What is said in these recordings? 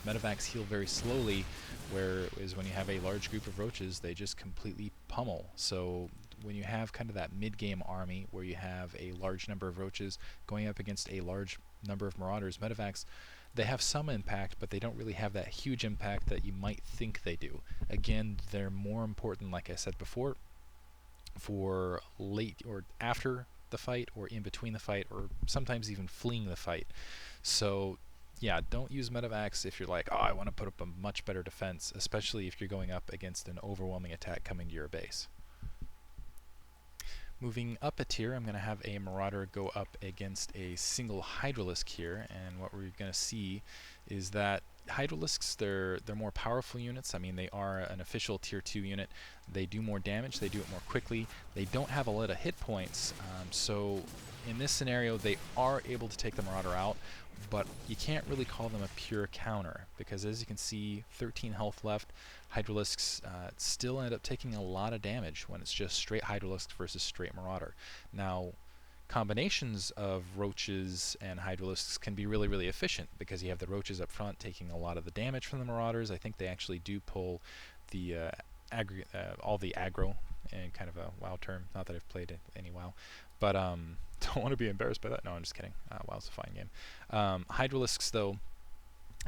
Medevacs heal very slowly, whereas when you have a large group of roaches, they just completely pummel. So when you have kind of that mid-game army where you have a large number of roaches going up against a large number of marauders, medevacs, they have some impact, but they don't really have that huge impact that you might think they do. Again, they're more important, like I said before, for late or after the fight, or in between the fight, or sometimes even fleeing the fight. So yeah, don't use medevacs if you're like, oh, I want to put up a much better defense, especially if you're going up against an overwhelming attack coming to your base. Moving up a tier, I'm going to have a Marauder go up against a single Hydralisk here, and what we're going to see is that Hydralisks, they're more powerful units. I mean, they are an official tier 2 unit. They do more damage, they do it more quickly. They don't have a lot of hit points, so in this scenario, they are able to take the Marauder out, but you can't really call them a pure counter, because as you can see, 13 health left. Hydralisks still end up taking a lot of damage when it's just straight Hydralisk versus straight Marauder. Now, combinations of roaches and Hydralisks can be really, really efficient, because you have the roaches up front taking a lot of the damage from the Marauders. I think they actually do pull the all the aggro, in kind of a WoW term. Not that I've played any WoW, but don't want to be embarrassed by that. No, I'm just kidding. WoW's a fine game. Hydralisks, though,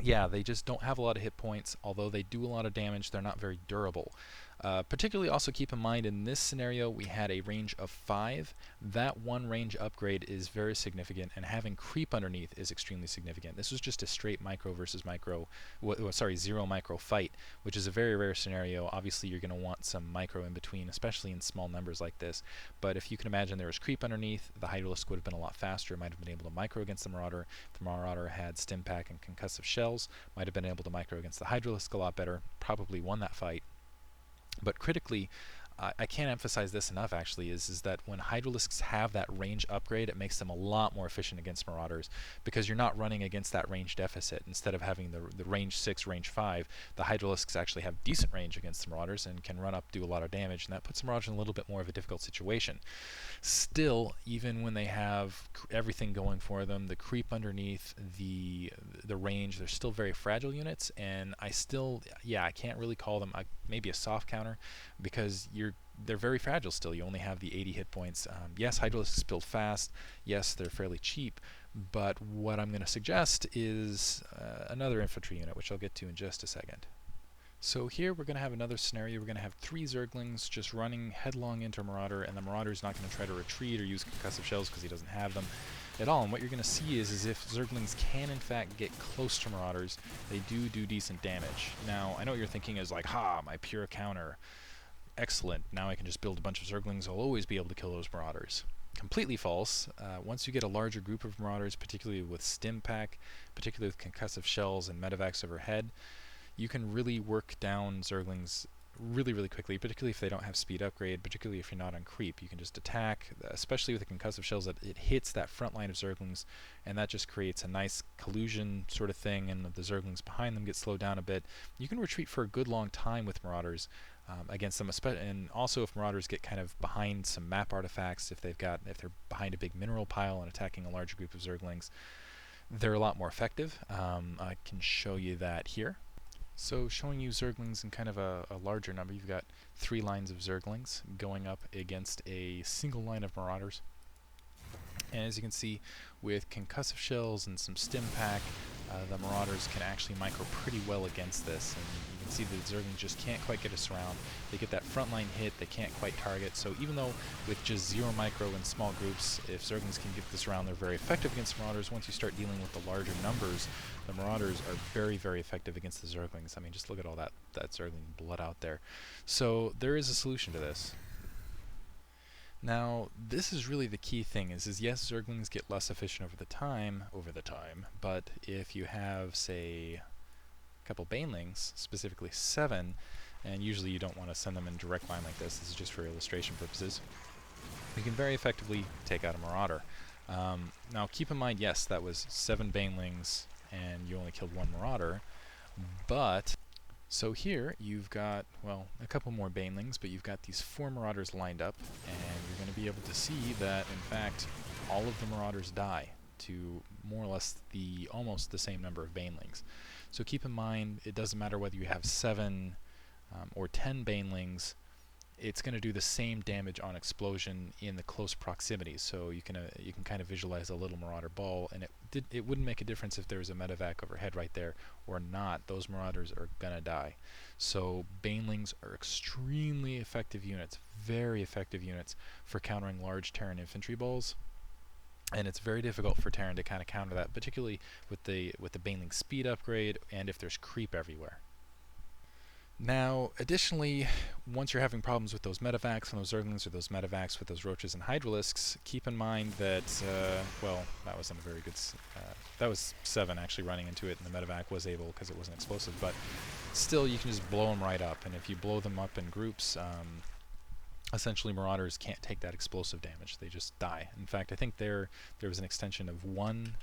yeah, they just don't have a lot of hit points. Although they do a lot of damage, they're not very durable. Particularly also keep in mind, in this scenario we had a range of 5. That one range upgrade is very significant, and having creep underneath is extremely significant. This was just a straight micro versus micro, zero micro fight, which is a very rare scenario. Obviously you're going to want some micro in between, especially in small numbers like this. But if you can imagine there was creep underneath, the Hydralisk would have been a lot faster, might have been able to micro against the Marauder. If the Marauder had stim pack and concussive shells, might have been able to micro against the Hydralisk a lot better, probably won that fight. But critically, I can't emphasize this enough, actually, is that when Hydralisks have that range upgrade, it makes them a lot more efficient against Marauders, because you're not running against that range deficit. Instead of having the range 6, range 5, the Hydralisks actually have decent range against the Marauders and can run up, do a lot of damage, and that puts the Marauders in a little bit more of a difficult situation. Still, even when they have everything going for them, the creep underneath, the range, they're still very fragile units, and I can't really call them maybe a soft counter, because they're very fragile still. You only have the 80 hit points. Yes, Hydralisks build fast. Yes, they're fairly cheap. But what I'm going to suggest is another infantry unit, which I'll get to in just a second. So here we're going to have another scenario. We're going to have 3 Zerglings just running headlong into a Marauder, and the Marauder's not going to try to retreat or use concussive shells because he doesn't have them at all. And what you're going to see is if Zerglings can in fact get close to Marauders, they do decent damage. Now, I know what you're thinking is like, my pure counter. Excellent, now I can just build a bunch of Zerglings, I'll always be able to kill those Marauders. Completely false. Once you get a larger group of Marauders, particularly with stim pack, particularly with concussive shells and medevacs overhead, you can really work down Zerglings really, really quickly, particularly if they don't have speed upgrade, particularly if you're not on creep. You can just attack, especially with the concussive shells, that it hits that front line of Zerglings, and that just creates a nice collusion sort of thing, and the Zerglings behind them get slowed down a bit. You can retreat for a good long time with Marauders against them, and also if Marauders get kind of behind some map artifacts, if they're behind a big mineral pile and attacking a large group of Zerglings, they're a lot more effective. I can show you that here. So showing you Zerglings in kind of a larger number, you've got 3 lines of Zerglings going up against a single line of Marauders. And as you can see, with concussive shells and some stim pack, the Marauders can actually micro pretty well against this. And you can see that the Zerglings just can't quite get us around. They get that frontline hit, they can't quite target. So even though with just 0 micro in small groups, if Zerglings can get this around, they're very effective against Marauders. Once you start dealing with the larger numbers, the Marauders are very, very effective against the Zerglings. I mean, just look at all that Zergling blood out there. So there is a solution to this. Now, this is really the key thing, is yes, Zerglings get less efficient over the time, but if you have, say, a couple Banelings, specifically 7, and usually you don't want to send them in direct line like this is just for illustration purposes, you can very effectively take out a Marauder. Now, keep in mind, yes, that was 7 Banelings, and you only killed 1 Marauder, but so here you've got, well, a couple more Banelings, but you've got these 4 Marauders lined up, and you're going to be able to see that, in fact, all of the Marauders die to more or less almost the same number of Banelings. So keep in mind, it doesn't matter whether you have 7 or 10 banelings, it's going to do the same damage on explosion in the close proximity. So you can kind of visualize a little marauder ball, and it wouldn't make a difference if there was a medevac overhead right there or not. Those marauders are going to die. So banelings are extremely effective units, very effective units for countering large Terran infantry balls. And it's very difficult for Terran to kind of counter that, particularly with the baneling speed upgrade and if there's creep everywhere. Now, additionally, once you're having problems with those medevacs and those Zerglings or those medevacs with those roaches and hydralisks, keep in mind that, well, that wasn't a very good, that was 7 actually running into it, and the medevac was able, because it wasn't explosive, but still you can just blow them right up, and if you blow them up in groups, essentially Marauders can't take that explosive damage, they just die. In fact, I think there was an extension of 1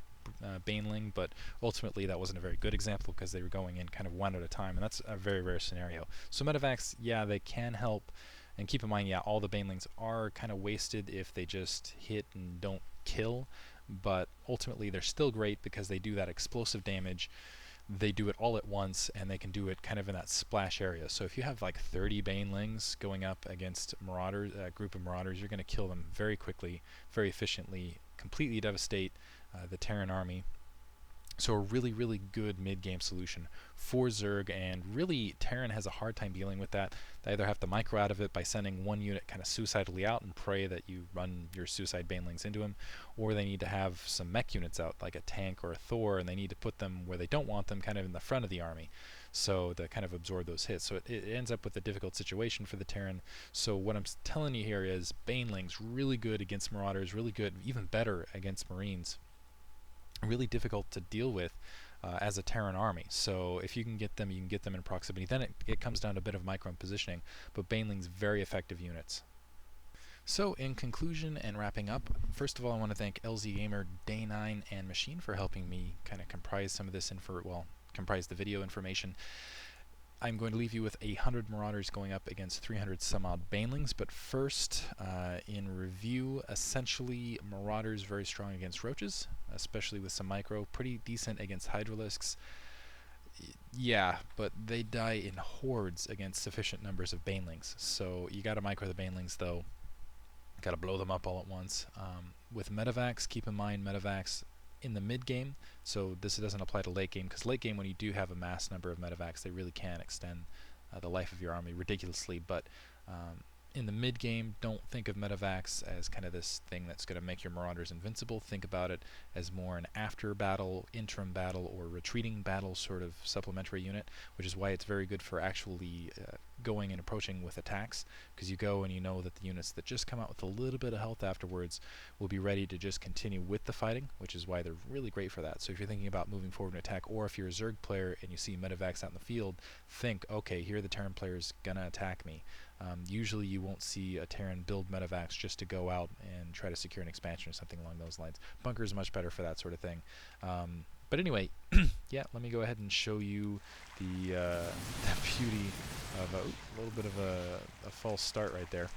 baneling, but ultimately that wasn't a very good example because they were going in kind of 1 at a time, and that's a very rare scenario. So medevacs, yeah, they can help, and keep in mind, yeah, all the banelings are kind of wasted if they just hit and don't kill, but ultimately they're still great because they do that explosive damage. They do it all at once, and they can do it kind of in that splash area. So if you have like 30 banelings going up against marauders, a group of marauders, you're going to kill them very quickly, very efficiently, completely devastate the Terran army. So a really, really good mid-game solution for Zerg, and really Terran has a hard time dealing with that. They either have to micro out of it by sending one unit kind of suicidally out and pray that you run your suicide banelings into him, or they need to have some mech units out, like a tank or a Thor, and they need to put them where they don't want them, kind of in the front of the army, so to kind of absorb those hits. So it ends up with a difficult situation for the Terran. So what I'm telling you here is banelings really good against Marauders, really good, even better against Marines. Really difficult to deal with as a Terran army. So if you can get them, you can get them in proximity. Then it comes down to a bit of micro positioning, but banelings, very effective units. So in conclusion and wrapping up, first of all, I want to thank LZ Gamer, Day 9, and Machine for helping me kind of comprise some of this comprise the video information. I'm going to leave you with 100 Marauders going up against 300 some odd banelings, but first, in review, essentially Marauders very strong against roaches, especially with some micro, pretty decent against hydralisks. Yeah, but they die in hordes against sufficient numbers of banelings, so you gotta micro the banelings though, gotta blow them up all at once. With medevacs, keep in mind medevacs in the mid game, so this doesn't apply to late game, because late game when you do have a mass number of medevacs, they really can extend the life of your army ridiculously, but in the mid game, don't think of medevacs as kind of this thing that's going to make your Marauders invincible. Think about it as more an after battle, interim battle, or retreating battle sort of supplementary unit, which is why it's very good for actually going and approaching with attacks, because you go and you know that the units that just come out with a little bit of health afterwards will be ready to just continue with the fighting, which is why they're really great for that. So if you're thinking about moving forward in attack, or if you're a Zerg player and you see medevacs out in the field, think, okay, here are the Terran players gonna attack me. Usually you won't see a Terran build medevacs just to go out and try to secure an expansion or something along those lines. Bunker is much better for that sort of thing. But anyway, yeah, let me go ahead and show you the beauty of a little bit of a false start right there.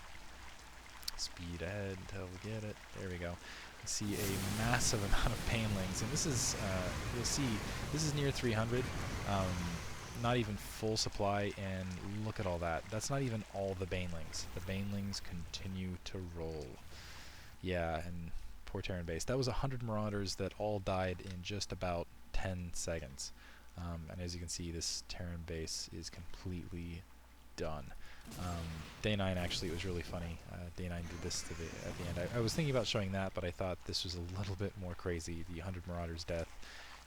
Speed ahead until we get it. There we go. You see a massive amount of banelings, and this is, you'll see, this is near 300. Not even full supply, and look at all that. That's not even all the banelings. The banelings continue to roll. Yeah, and poor Terran base. That was 100 Marauders that all died in just about 10 seconds. And as you can see, this Terran base is completely done. Day 9, actually, it was really funny. Day 9 did this at the end. I was thinking about showing that, but I thought this was a little bit more crazy. The 100 Marauders death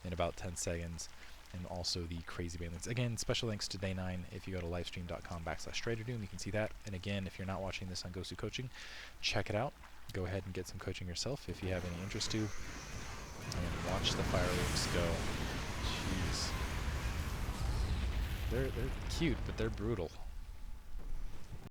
in about 10 seconds. And also the crazy banelings. Again, special thanks to Day 9. If you go to livestream.com/StraderDoom, you can see that. And again, if you're not watching this on Gosu Coaching, check it out. Go ahead and get some coaching yourself if you have any interest to. And watch the fireworks go. Jeez. They're cute, but they're brutal.